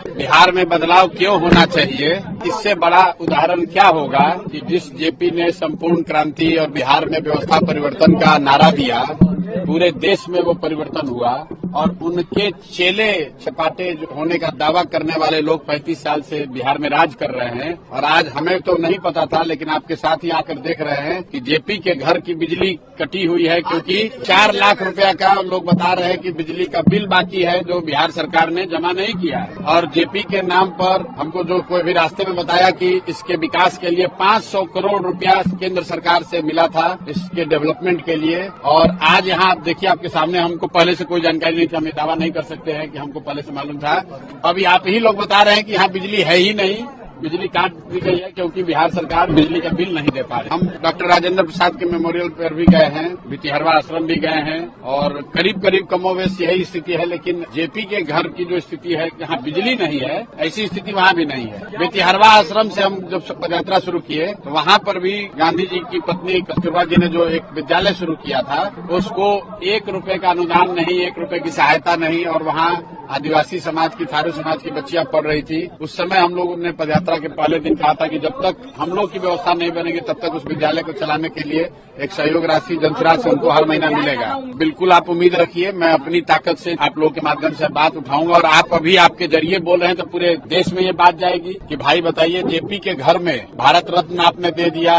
बिहार में बदलाव क्यों होना चाहिए, इससे बड़ा उदाहरण क्या होगा कि जिस जेपी ने संपूर्ण क्रांति और बिहार में व्यवस्था परिवर्तन का नारा दिया, पूरे देश में वो परिवर्तन हुआ और उनके चेले चपाटे होने का दावा करने वाले लोग 35 साल से बिहार में राज कर रहे हैं। और आज हमें तो नहीं पता था, लेकिन आपके साथ ही आकर देख रहे हैं कि जेपी के घर की बिजली कटी हुई है, क्योंकि 4 लाख रुपया का लोग बता रहे हैं कि बिजली का बिल बाकी है जो बिहार सरकार ने जमा नहीं किया है। और जेपी के नाम पर हमको जो कोई भी रास्ते में बताया कि इसके विकास के लिए 500 करोड़ रुपया केंद्र सरकार से मिला था इसके डेवलपमेंट के लिए। और आज यहाँ आप देखिए, आपके सामने, हमको पहले से कोई जानकारी नहीं थी, हम ये दावा नहीं कर सकते हैं कि हमको पहले से मालूम था। अभी आप ही लोग बता रहे हैं कि यहाँ बिजली है ही नहीं, बिजली काट दी गई है क्योंकि बिहार सरकार बिजली का बिल नहीं दे पा रही। हम डॉक्टर राजेंद्र प्रसाद के मेमोरियल पर भी गए हैं, भितिहरवा आश्रम भी गए हैं और करीब करीब कमोवेश यही स्थिति है। लेकिन जेपी के घर की जो स्थिति है, जहाँ बिजली नहीं है, ऐसी स्थिति वहाँ भी नहीं है। भितिहरवा आश्रम से हम जब पदयात्रा शुरू किए तो वहाँ पर भी गांधी जी की पत्नी कस्तूरबा जी ने जो एक विद्यालय शुरू किया था, उसको 1 रुपए का अनुदान नहीं, 1 रुपए की सहायता नहीं, और वहाँ आदिवासी समाज की, थारू समाज की बच्चियां पढ़ रही थी। उस समय हम लोगों ने पदयात्रा के पहले दिन कहा था कि जब तक हम लोग की व्यवस्था नहीं बनेगी तब तक उस विद्यालय को चलाने के लिए एक सहयोग राशि जनसुराज से उनको हर महीना मिलेगा। बिल्कुल आप उम्मीद रखिए, मैं अपनी ताकत से आप लोगों के माध्यम से बात उठाऊंगा और आप अभी आपके जरिए बोल रहे हैं तो पूरे देश में ये बात जाएगी कि भाई बताइए, जेपी के घर में भारत रत्न आपने दे दिया,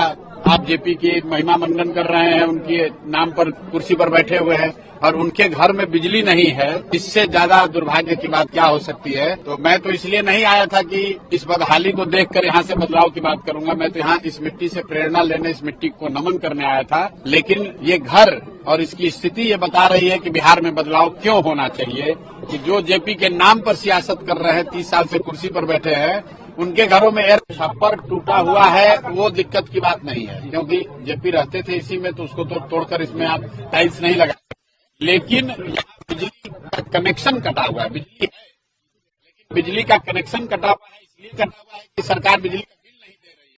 आप जेपी की महिमा मंडन कर रहे हैं, उनके नाम पर कुर्सी पर बैठे हुए हैं और उनके घर में बिजली नहीं है। इससे ज्यादा दुर्भाग्य की बात क्या हो सकती है। तो मैं तो इसलिए नहीं आया था कि इस बदहाली को देखकर यहाँ से बदलाव की बात करूंगा, मैं तो यहाँ इस मिट्टी से प्रेरणा लेने, इस मिट्टी को नमन करने आया था। लेकिन ये घर और इसकी स्थिति ये बता रही है कि बिहार में बदलाव क्यों होना चाहिए, कि जो जेपी के नाम पर सियासत कर रहे हैं, 30 साल से कुर्सी पर बैठे हैं, उनके घरों में एयर छप्पर टूटा हुआ है, वो दिक्कत की बात नहीं है, क्योंकि जेपी रहते थे इसी में, तो उसको तो तोड़कर इसमें आप टाइल्स नहीं लगा। लेकिन बिजली का कनेक्शन कटा हुआ है, बिजली है लेकिन बिजली का कनेक्शन कटा हुआ है, इसलिए कटा हुआ है कि सरकार बिजली